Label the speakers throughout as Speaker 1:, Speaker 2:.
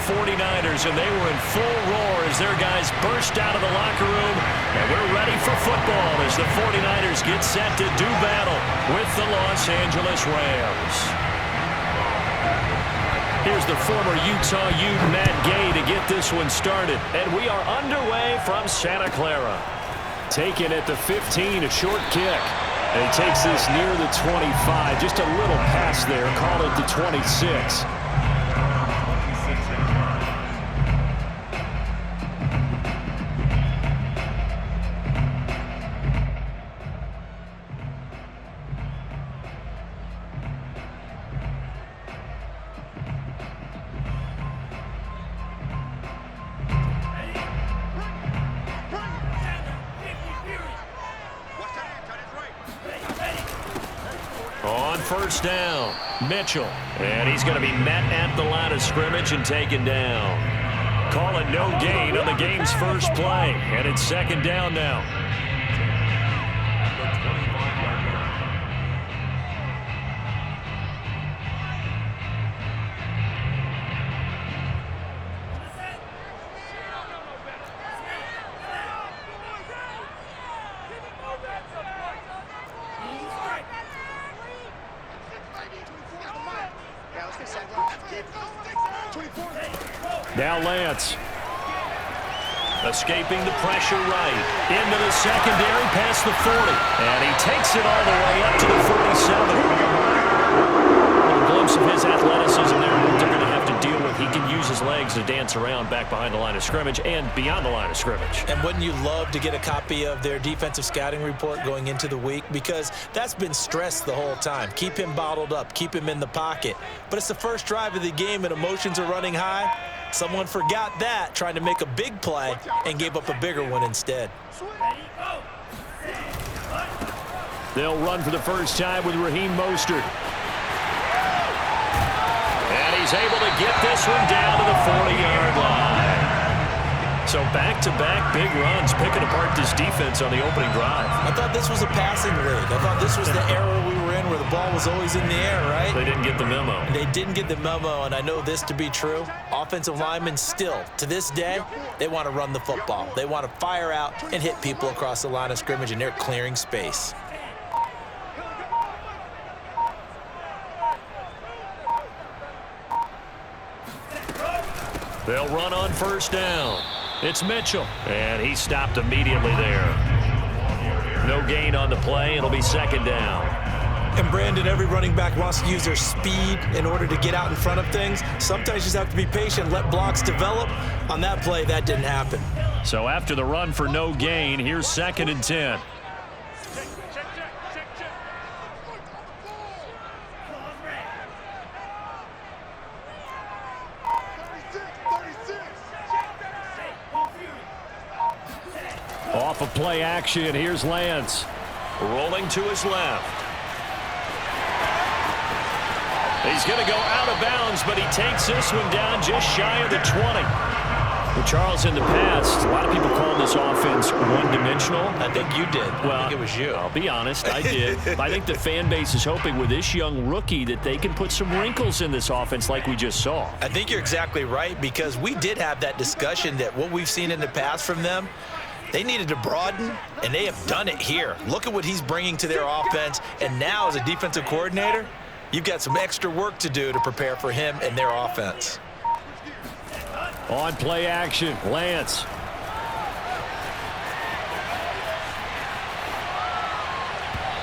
Speaker 1: 49ers, and they were in full roar as their guys burst out of the locker room. And we're ready for football as the 49ers get set to do battle with the Los Angeles Rams. Here's the former Utah Ute Matt Gay to get this one started. And we are underway from Santa Clara. Taken at the 15, a short kick. And he takes this near the 25. Just a little pass there. Call it the 26. On first down, Mitchell. And he's going to be met at the line of scrimmage and taken down. Call it no gain on the game's first play. And it's second down now. Now Lance. Escaping the pressure right. Into the secondary past the 40. And he takes it all the way up to the 47. A little glimpse of his athleticism there. What they're going to have to deal with. He can use his legs to dance around back behind the line of scrimmage and beyond the line of scrimmage.
Speaker 2: And wouldn't you love to get a copy of their defensive scouting report going into the week? Because that's been stressed the whole time. Keep him bottled up. Keep him in the pocket. But it's the first drive of the game and emotions are running high. Someone forgot that, trying to make a big play, and gave up a bigger one instead.
Speaker 1: They'll run for the first time with Raheem Mostert. And he's able to get this one down to the 40-yard line. So back-to-back big runs, picking apart this defense on the opening drive.
Speaker 2: I thought this was a passing league. I thought this was the era we were in where the ball was always in the air, right?
Speaker 1: They didn't get the memo.
Speaker 2: They didn't get the memo, and I know this to be true. Offensive linemen still, to this day, they want to run the football. They want to fire out and hit people across the line of scrimmage, and they're clearing space.
Speaker 1: They'll run on first down. It's Mitchell, and he stopped immediately there. No gain on the play. It'll be second down.
Speaker 2: And Brandon, every running back wants to use their speed in order to get out in front of things. Sometimes you just have to be patient, let blocks develop. On that play, that didn't happen.
Speaker 1: So after the run for no gain, here's second and 10. Off of play action, here's Lance. Rolling to his left. He's going to go out of bounds, but he takes this one down just shy of the 20. Well, Charles, in the past, a lot of people call this offense one-dimensional.
Speaker 2: I think you did.
Speaker 1: Well,
Speaker 2: I think it was you.
Speaker 1: I'll be honest, I did. I think the fan base is hoping with this young rookie that they can put some wrinkles in this offense like we just saw.
Speaker 2: I think you're exactly right, because we did have that discussion that what we've seen in the past from them, they needed to broaden, and they have done it here. Look at what he's bringing to their offense, and now as a defensive coordinator, you've got some extra work to do to prepare for him and their offense.
Speaker 1: On play action, Lance.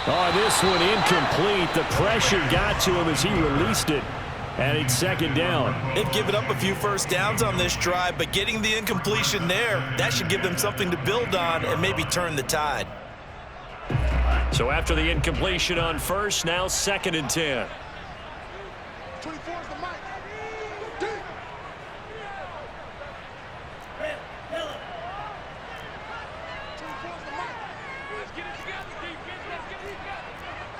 Speaker 1: Oh, this one incomplete. The pressure got to him as he released it. And it's second down.
Speaker 2: They've given up a few first downs on this drive, but getting the incompletion there, that should give them something to build on and maybe turn the tide.
Speaker 1: So after the incompletion on first, now second and 10.
Speaker 3: 24 is the mic. Let's get it together, defense. Let's get it together.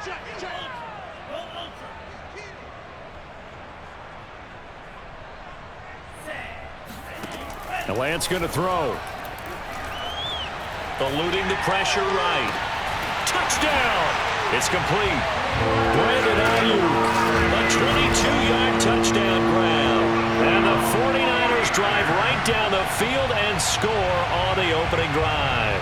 Speaker 3: Check, check.
Speaker 1: Now Lance going to throw. Eluding the pressure right. Touchdown! It's complete. Brandon Ayuk, a 22-yard touchdown grab. And the 49ers field and score on the opening drive.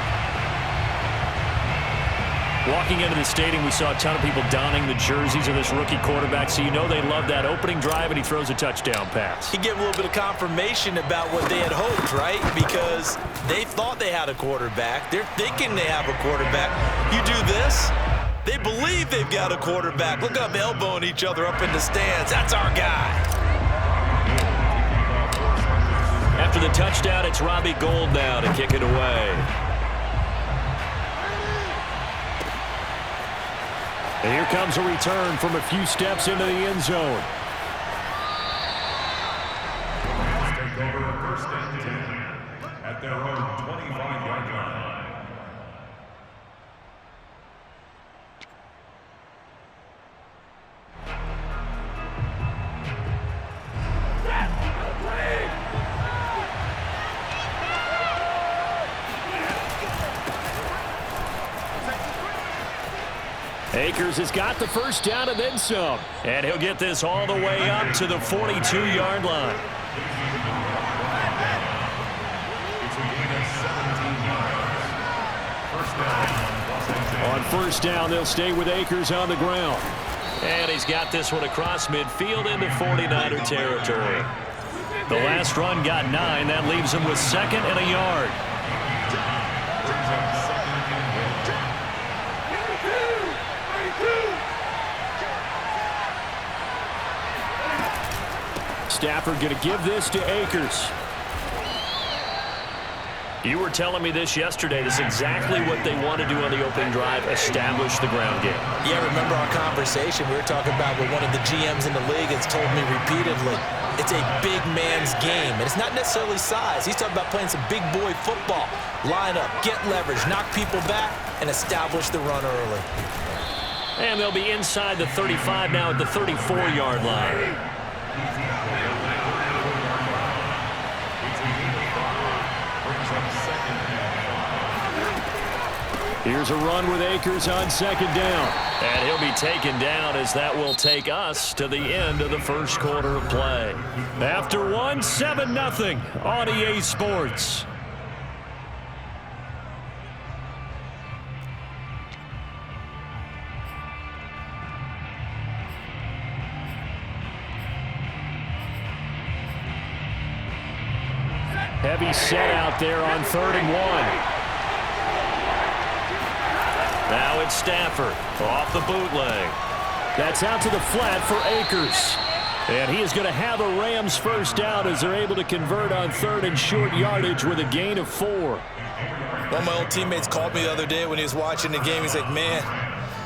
Speaker 1: Walking into the stadium, we saw a ton of people donning the jerseys of this rookie quarterback, so you know they love that opening drive, and he throws a touchdown pass.
Speaker 2: He gave a little bit of confirmation about what they had hoped, right? Because they thought they had a quarterback. They're thinking they have a quarterback. You do this, they believe they've got a quarterback. Look up, elbowing each other up in the stands. That's our guy.
Speaker 1: After the touchdown, it's Robbie Gould now to kick it away. And here comes a return from a few steps into the end zone.
Speaker 4: Take over first and 10 at their own 25-yard line.
Speaker 1: Akers has got the first down and then some. And he'll get this all the way up to the 42-yard line. On first down, they'll stay with Akers on the ground. And he's got this one across midfield into 49er territory. The last run got 9. That leaves him with second and a yard. Stafford going to give this to Akers. You were telling me this yesterday. This is exactly what they want to do on the opening drive, establish the ground game.
Speaker 2: Yeah, remember our conversation? We were talking about what one of the GMs in the league has told me repeatedly. It's a big man's game, and it's not necessarily size. He's talking about playing some big boy football. Line up, get leverage, knock people back, and establish the run early.
Speaker 1: And they'll be inside the 35 now at the 34-yard line. Here's a run with Akers on second down. And he'll be taken down as that will take us to the end of the first quarter of play. After one, 7-0 on EA Sports. Heavy set out there on 3rd and 1. Now it's Stafford off the bootleg. That's out to the flat for Akers. And he is going to have a Rams first down as they're able to convert on 3rd and short yardage with a gain of 4.
Speaker 2: One of my old teammates called me the other day when he was watching the game. He's like, man,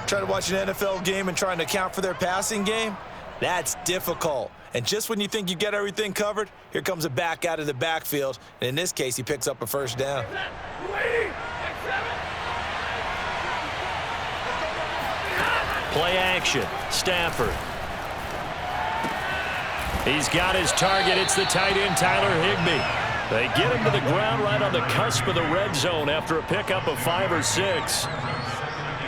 Speaker 2: trying to watch an NFL game and trying to account for their passing game, that's difficult. And just when you think you get everything covered, here comes a back out of the backfield. And in this case, he picks up a first down.
Speaker 1: Play action. Stafford. He's got his target. It's the tight end, Tyler Higbee. They get him to the ground right on the cusp of the red zone after a pickup of 5 or 6.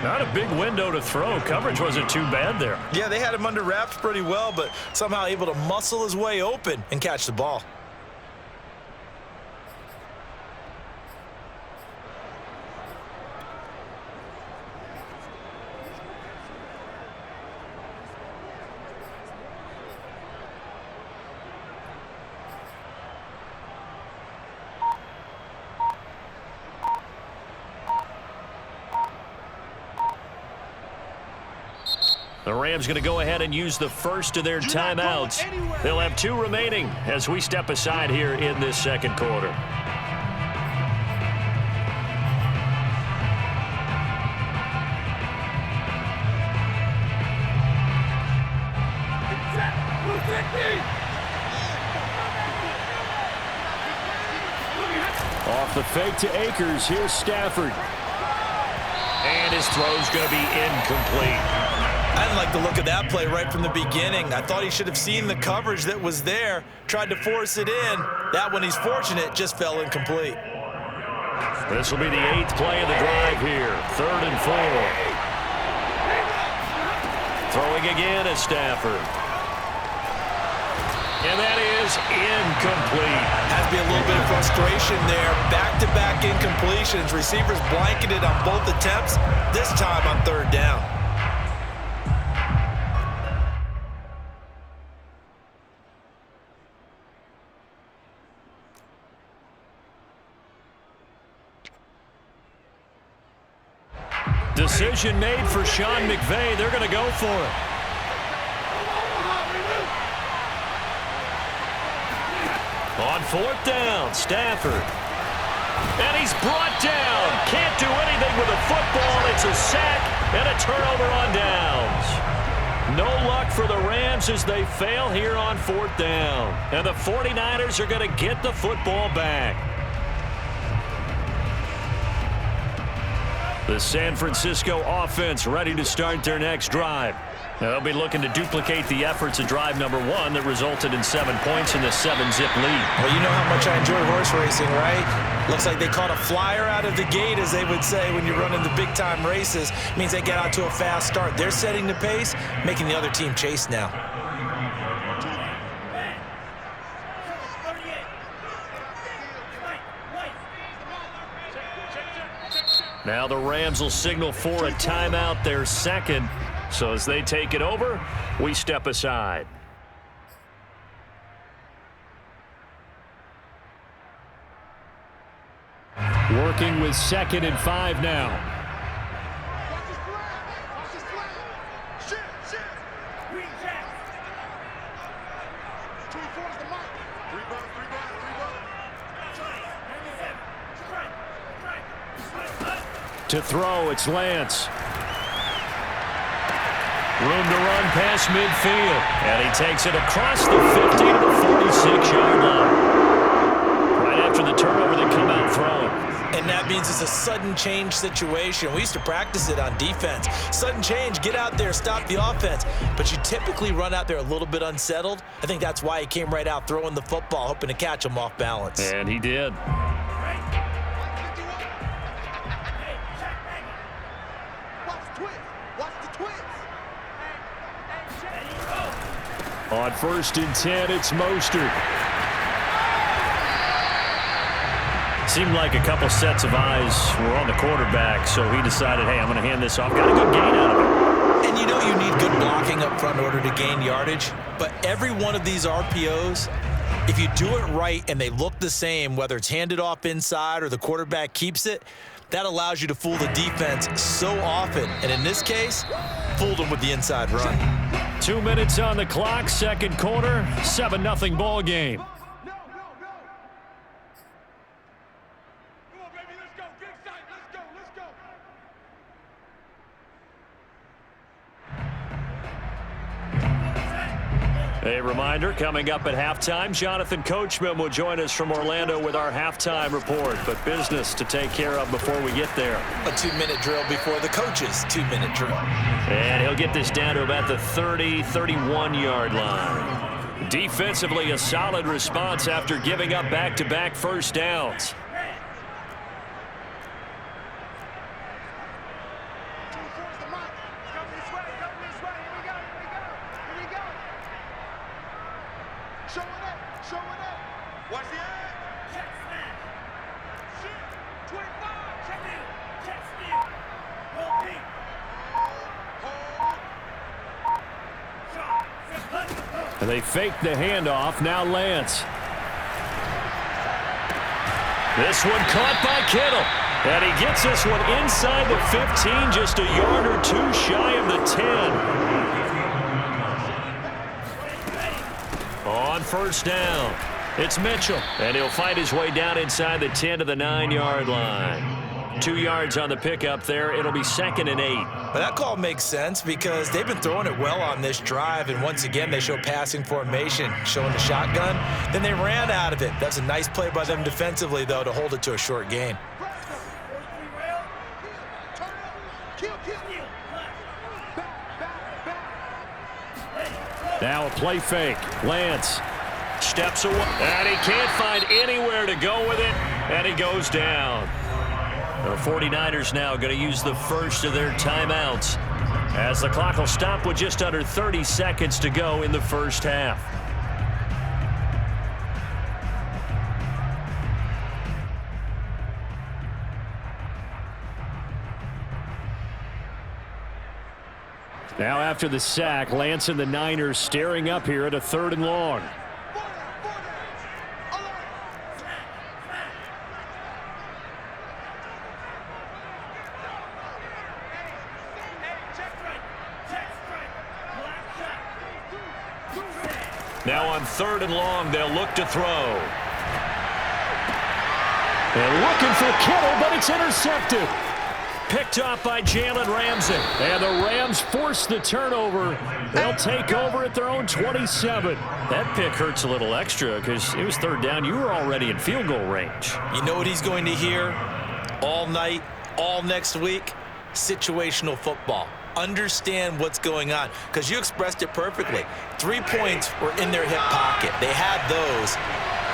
Speaker 1: Not a big window to throw. Coverage wasn't too bad there.
Speaker 2: Yeah, they had him under wraps pretty well, but somehow able to muscle his way open and catch the ball.
Speaker 1: The Rams going to go ahead and use the first of their timeouts. They'll have 2 remaining as we step aside here in this second quarter. Off the fake to Akers. Here's Stafford. And his throw's going to be incomplete.
Speaker 2: I didn't like the look of that play right from the beginning. I thought he should have seen the coverage that was there, tried to force it in. That one, he's fortunate, just fell incomplete.
Speaker 1: This will be the 8th play of the drive here. 3rd and 4. Throwing again is Stafford. And that is incomplete.
Speaker 2: Has to be a little little bit of frustration there. Back-to-back incompletions. Receivers blanketed on both attempts, this time on third down.
Speaker 1: Decision made for Sean McVay. They're going to go for it. On fourth down, Stafford. And he's brought down. Can't do anything with the football. It's a sack and a turnover on downs. No luck for the Rams as they fail here on fourth down. And the 49ers are going to get the football back. The San Francisco offense ready to start their next drive. They'll be looking to duplicate the efforts of drive number 1 that resulted in 7 points in the 7-zip lead.
Speaker 2: Well, you know how much I enjoy horse racing, right? Looks like they caught a flyer out of the gate, as they would say when you're running the big-time races. It means they get out to a fast start. They're setting the pace, making the other team chase now.
Speaker 1: Now the Rams will signal for a timeout, their second. So as they take it over, we step aside. Working with 2nd and 5 now. To throw, it's Lance. Room to run past midfield. And he takes it across the 50 to the 46-yard line. Right after the turnover, they come out throwing.
Speaker 2: And that means it's a sudden change situation. We used to practice it on defense. Sudden change, get out there, stop the offense. But you typically run out there a little bit unsettled. I think that's why he came right out throwing the football, hoping to catch him off balance.
Speaker 1: And he did. On 1st and 10, it's Mostert. Seemed like a couple sets of eyes were on the quarterback, so he decided, hey, I'm going to hand this off. Got a good gain out of it.
Speaker 2: And you know you need good blocking up front in order to gain yardage, but every one of these RPOs, if you do it right and they look the same, whether it's handed off inside or the quarterback keeps it, that allows you to fool the defense so often. And in this case, fooled them with the inside run.
Speaker 1: 2 minutes on the clock, second quarter, 7-0 ball game. A reminder, coming up at halftime, Jonathan Coachman will join us from Orlando with our halftime report, but business to take care of before we get there.
Speaker 2: A 2-minute drill before the coach's 2-minute drill.
Speaker 1: And he'll get this down to about the 30, 31-yard line. Defensively, a solid response after giving up back-to-back first downs. And they fake the handoff. Now Lance. This one caught by Kittle. And he gets this one inside the 15, just a yard or two shy of the 10. On first down, it's Mitchell. And he'll fight his way down inside the 10 to the 9-yard line. 2 yards on the pickup there. It'll be 2nd and 8.
Speaker 2: But that call makes sense because they've been throwing it well on this drive, and once again they show passing formation, showing the shotgun. Then they ran out of it. That's a nice play by them defensively, though, to hold it to a short gain.
Speaker 1: Now a play fake. Lance steps away, and he can't find anywhere to go with it, and he goes down. The 49ers now going to use the first of their timeouts as the clock will stop with just under 30 seconds to go in the first half. Now after the sack, Lance and the Niners staring up here at a 3rd and long. Now on 3rd and long, they'll look to throw. And looking for Kittle, but it's intercepted. Picked off by Jalen Ramsey. And the Rams force the turnover. They'll take over at their own 27. That pick hurts a little extra because it was 3rd down. You were already in field goal range.
Speaker 2: You know what he's going to hear all night, all next week? Situational football. Understand what's going on, because you expressed it perfectly. 3 points were in their hip pocket. They had those.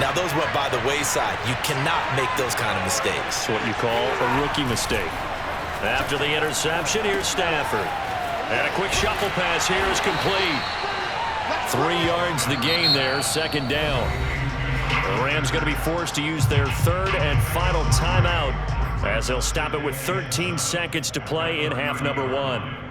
Speaker 2: Now those went by the wayside. You cannot make those kind of mistakes.
Speaker 1: That's what you call a rookie mistake. After the interception, here's Stafford. And a quick shuffle pass here is complete. 3 yards the gain there, 2nd down. The Rams going to be forced to use their 3rd and final timeout as they'll stop it with 13 seconds to play in half number 1.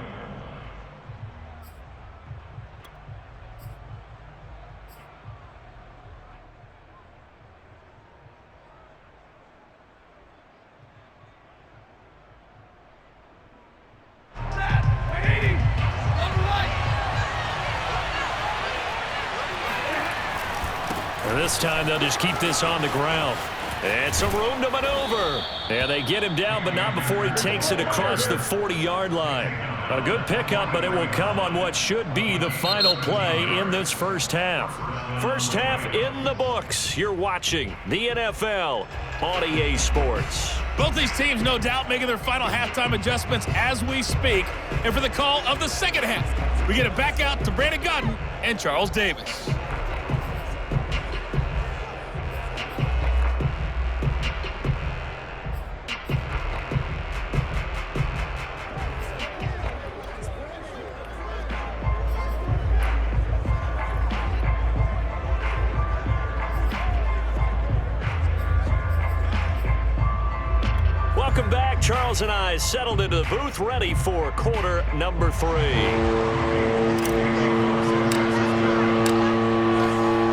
Speaker 1: This time they'll just keep this on the ground. And some room to maneuver. And they get him down, but not before he takes it across the 40-yard line. A good pickup, but it will come on what should be the final play in this first half. First half in the books. You're watching the NFL on EA Sports.
Speaker 5: Both these teams, no doubt, making their final halftime adjustments as we speak. And for the call of the second half, we get it back out to Brandon Gaudin and Charles Davis.
Speaker 1: Welcome back. Charles and I settled into the booth, ready for quarter number 3.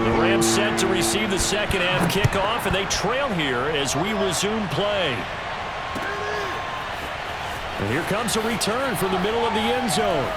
Speaker 1: The Rams set to receive the second half kickoff, and they trail here as we resume play. And here comes a return from the middle of the end zone.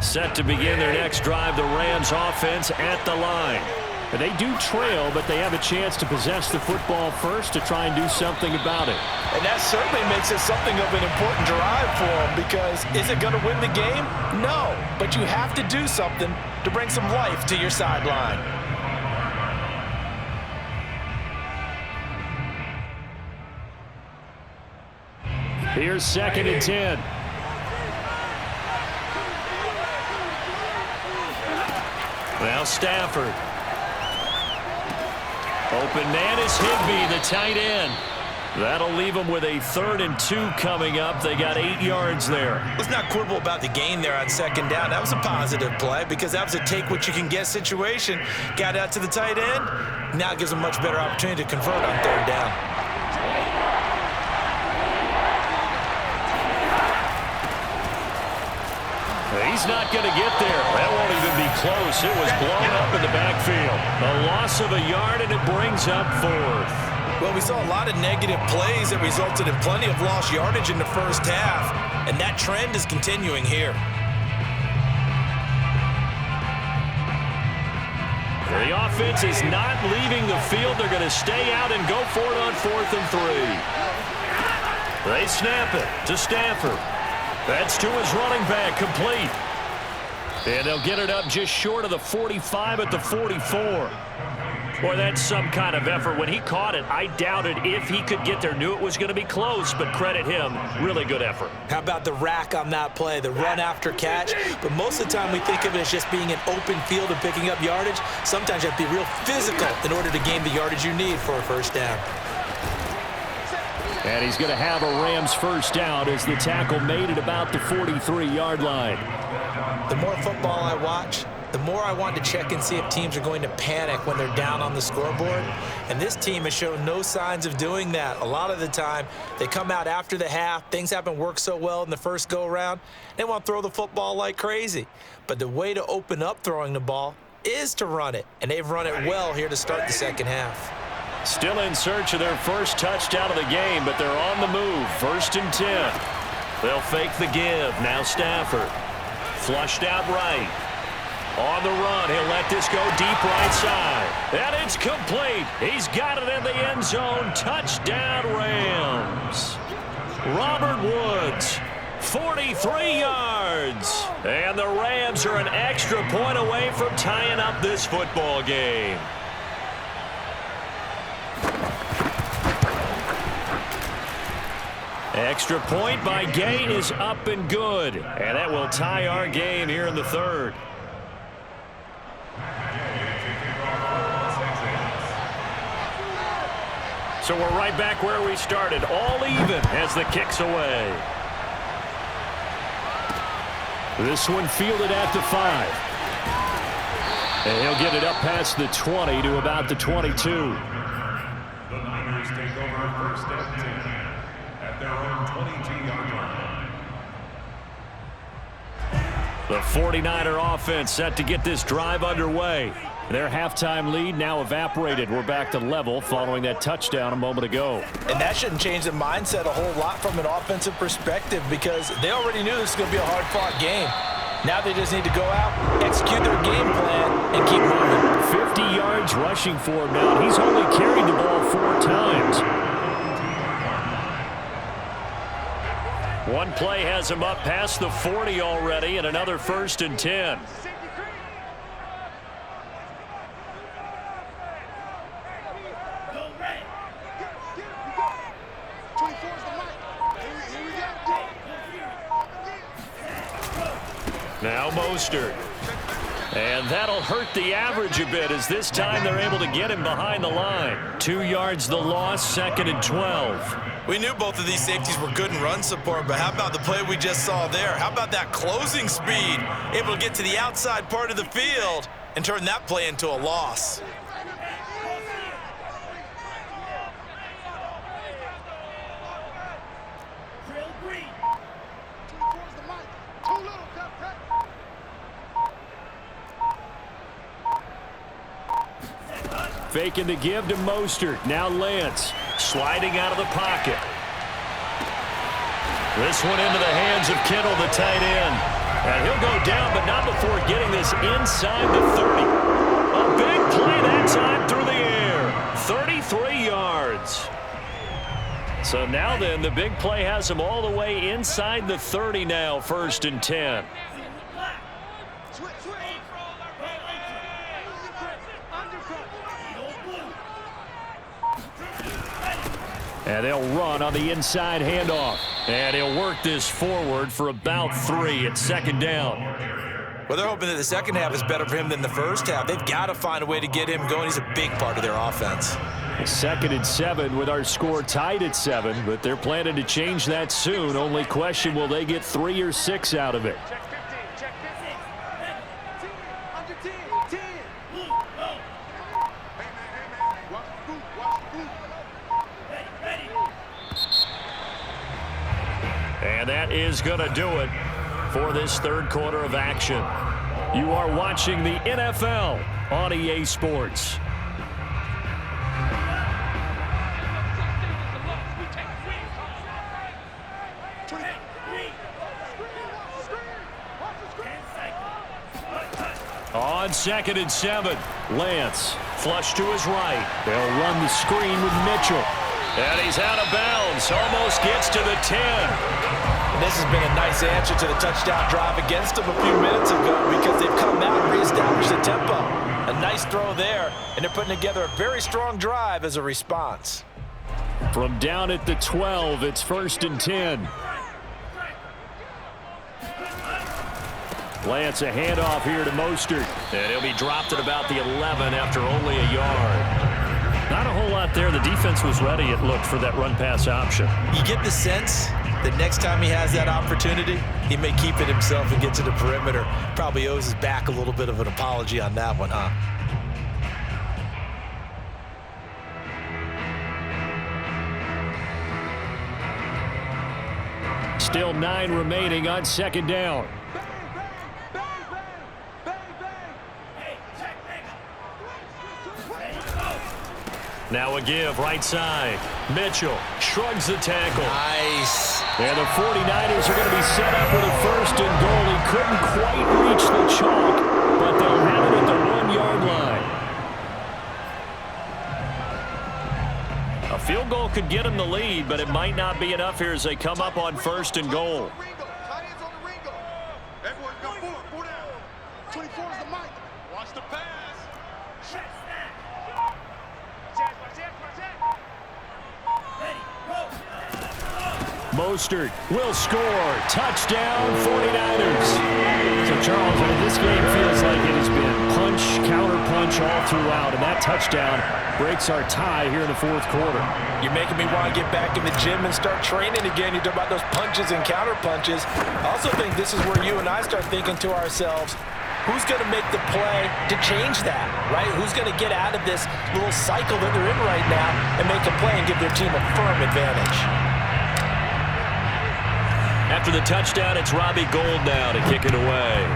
Speaker 1: Set to begin their next drive, the Rams offense at the line. But they do trail, but they have a chance to possess the football first to try and do something about it.
Speaker 2: And that certainly makes it something of an important drive for them, because is it going to win the game? No, but you have to do something to bring some life to your sideline.
Speaker 1: Here's 2nd and 10. Now Stafford. Open man is Higbee, the tight end. That'll leave them with a 3rd and 2 coming up. They got 8 yards there.
Speaker 2: Let's not quibble about the gain there on 2nd down. That was a positive play because that was a take-what-you-can-get situation. Got out to the tight end. Now it gives them a much better opportunity to convert on 3rd down.
Speaker 1: He's not going to get there. That won't even be close. It was blown up in the backfield. A loss of a yard, and it brings up 4th.
Speaker 2: Well, we saw a lot of negative plays that resulted in plenty of lost yardage in the first half, and that trend is continuing here.
Speaker 1: The offense is not leaving the field. They're going to stay out and go for it on 4th and 3. They snap it to Stafford. That's to his running back, complete. And they'll get it up just short of the 45 at the 44. Boy, that's some kind of effort. When he caught it, I doubted if he could get there. Knew it was going to be close, but credit him. Really good effort.
Speaker 2: How about the rack on that play, the run after catch? But most of the time we think of it as just being an open field and picking up yardage. Sometimes you have to be real physical in order to gain the yardage you need for a first down.
Speaker 1: And he's going to have a Rams first down as the tackle made it about the 43-yard line.
Speaker 2: The more football I watch, the more I want to check and see if teams are going to panic when they're down on the scoreboard. And this team has shown no signs of doing that. A lot of the time, they come out after the half. Things haven't worked so well in the first go-around. They want to throw the football like crazy. But the way to open up throwing the ball is to run it. And they've run it well here to start the second half.
Speaker 1: Still in search of their first touchdown of the game, but they're on the move. 1st and 10. They'll fake the give. Now Stafford. Flushed out right. On the run, he'll let this go deep right side. And it's complete. He's got it in the end zone. Touchdown, Rams. Robert Woods, 43 yards. And the Rams are an extra point away from tying up this football game. Extra point by Gain is up and good. And that will tie our game here in the third. So we're right back where we started, all even as the kick's away. This one fielded at the 5. And he'll get it up past the 20 to about the 22.
Speaker 4: The Niners take over 1st and 10 at their own 22-yard line.
Speaker 1: The 49er offense set to get this drive underway. Their halftime lead now evaporated. We're back to level following that touchdown a moment ago.
Speaker 2: And that shouldn't change the mindset a whole lot from an offensive perspective because they already knew this was going to be a hard-fought game. Now they just need to go out, execute their game plan, and keep moving.
Speaker 1: 50 yards rushing for him now. He's only carried the ball 4 times. One play has him up past the 40 already, and another 1st and 10. Now Mostert. And that'll hurt the average a bit as this time they're able to get him behind the line. 2 yards the loss, 2nd and 12.
Speaker 2: We knew both of these safeties were good in run support, but how about the play we just saw there? How about that closing speed? Able to get to the outside part of the field and turn that play into a loss.
Speaker 1: Faking the give to Mostert. Now Lance sliding out of the pocket. This one into the hands of Kittle, the tight end. And he'll go down, but not before getting this inside the 30. A big play that time through the air. 33 yards. So now then, the big play has him all the way inside the 30 now, 1st and 10. And they'll run on the inside handoff. And he'll work this forward for about 3 at 2nd down.
Speaker 2: Well, they're hoping that the second half is better for him than the first half. They've got to find a way to get him going. He's a big part of their offense.
Speaker 1: 2nd and 7 with our score tied at 7, but they're planning to change that soon. Only question, will they get 3 or 6 out of it?
Speaker 3: Check 15, check 15. Under 10, 10. Hey, man, watch the boot, watch the boot.
Speaker 1: And that is going to do it for this 3rd quarter of action. You are watching the NFL on EA Sports. On 2nd and 7, Lance flush to his right. They'll run the screen with Mitchell. And he's out of bounds. Almost gets to the 10.
Speaker 2: And this has been a nice answer to the touchdown drive against them a few minutes ago because they've come out and reestablished the tempo. A nice throw there, and they're putting together a very strong drive as a response.
Speaker 1: From down at the 12, it's 1st and 10. Lance, a handoff here to Mostert. And he'll be dropped at about the 11 after only a yard. Not a whole lot there. The defense was ready, it looked, for that run-pass option.
Speaker 2: You get the sense that next time he has that opportunity, he may keep it himself and get to the perimeter. Probably owes his back a little bit of an apology on that one, huh?
Speaker 1: Still 9 remaining on second down. Now a give, right side. Mitchell shrugs the tackle.
Speaker 2: Nice.
Speaker 1: And the 49ers are going to be set up with a first and goal. He couldn't quite reach the chalk, but they'll have it at the 1-yard line. A field goal could get them the lead, but it might not be enough here as they come up on first and goal.
Speaker 3: Everyone go forward. 4 down. 24 is the mic. Watch the pass.
Speaker 1: Mostert will score. Touchdown, 49ers. So, Charles, this game feels like it has been punch, counter-punch all throughout, and that touchdown breaks our tie here in the fourth quarter.
Speaker 2: You're making me want to get back in the gym and start training again. You talk about those punches and counter-punches. I also think this is where you and I start thinking to ourselves, who's going to make the play to change that, right? Who's going to get out of this little cycle that they're in right now and make a play and give their team a firm advantage?
Speaker 1: After the touchdown, it's Robbie Gould now to kick it away.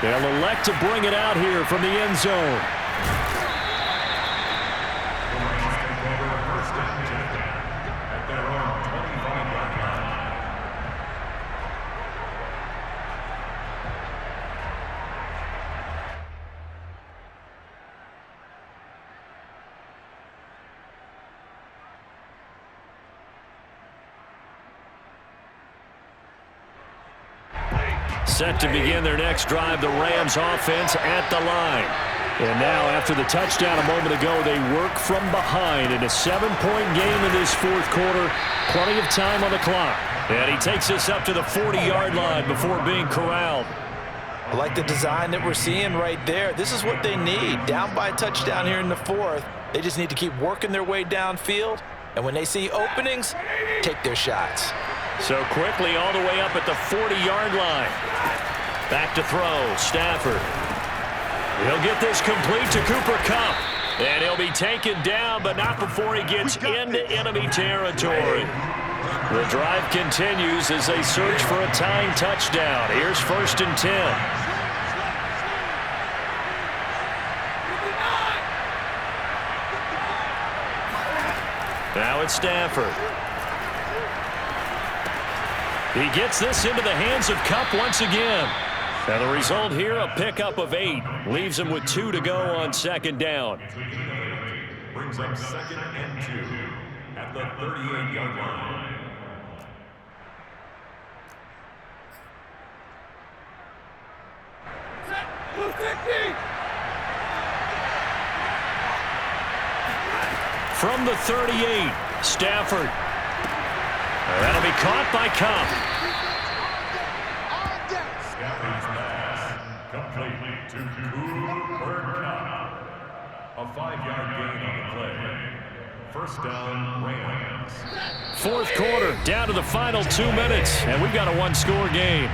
Speaker 1: They'll elect to bring it out here from the end zone. Set to begin their next drive, the Rams offense at the line. And now, after the touchdown a moment ago, they work from behind in a 7-point game in this fourth quarter. Plenty of time on the clock. And he takes us up to the 40-yard line before being corralled.
Speaker 2: I like the design that we're seeing right there. This is what they need. Down by a touchdown here in the fourth. They just need to keep working their way downfield. And when they see openings, take their shots.
Speaker 1: So quickly all the way up at the 40-yard line. Back to throw, Stafford. He'll get this complete to Cooper Kupp. And he'll be taken down, but not before he gets into enemy territory. The drive continues as they search for a tying touchdown. Here's 1st and 10. Now it's Stafford. He gets this into the hands of Kupp once again. And the result here, a pickup of 8. Leaves him with 2 to go on second down.
Speaker 4: Brings up 2nd and 2 at the 38-yard line.
Speaker 1: From the 38, Stafford. That'll be caught by Kupp.
Speaker 4: Stafford's pass complete to Cooper Kupp. A 5-yard gain on the play. First down, Rams.
Speaker 1: Fourth quarter, down to the final 2 minutes, and we've got a 1-score game.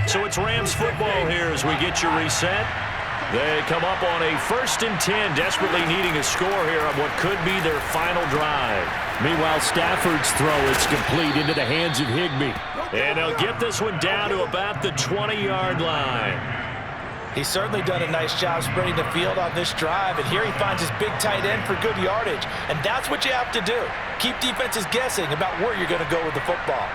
Speaker 1: So it's Rams football here as we get you reset. They come up on a 1st and 10, desperately needing a score here on what could be their final drive. Meanwhile, Stafford's throw is complete into the hands of Higbee. And they'll get this one down to about the 20-yard line.
Speaker 2: He's certainly done a nice job spreading the field on this drive, and here he finds his big tight end for good yardage. And that's what you have to do. Keep defenses guessing about where you're going to go with the football.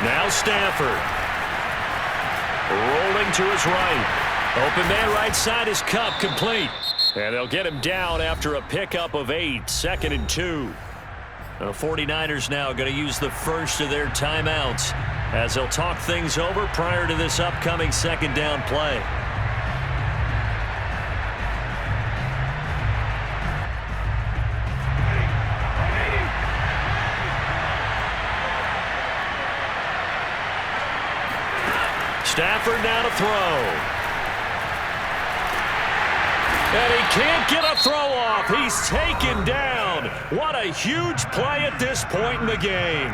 Speaker 2: Now Stafford. Rolling
Speaker 1: to his right. Open man right side is Kupp, complete. And they'll get him down after a pickup of 8, 2nd and 2. The 49ers now going to use the first of their timeouts as they'll talk things over prior to this upcoming second down play. Stafford now to throw. And he can't get a throw off. He's taken down. What a huge play at this point in the game.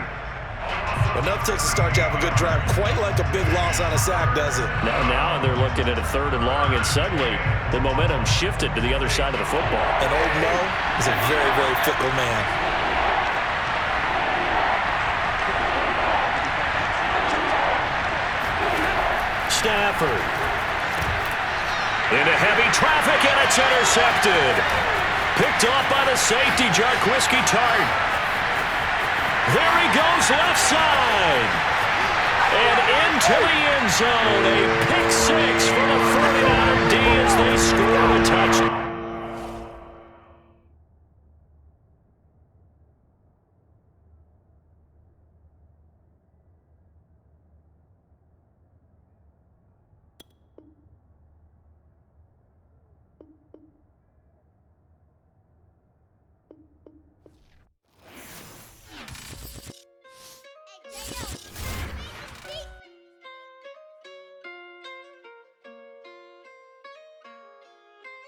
Speaker 2: Enough takes to start to have a good drive. Quite like a big loss on a sack, does it?
Speaker 1: Now they're looking at a 3rd and long, and suddenly the momentum shifted to the other side of the football.
Speaker 2: And Old Mo is a very, very fickle man.
Speaker 1: Stafford. Into heavy traffic, and it's intercepted. Picked off by the safety, Jarquiski Tart. There he goes left side. And into the end zone. A pick 6 for the 49er D as they score a touchdown.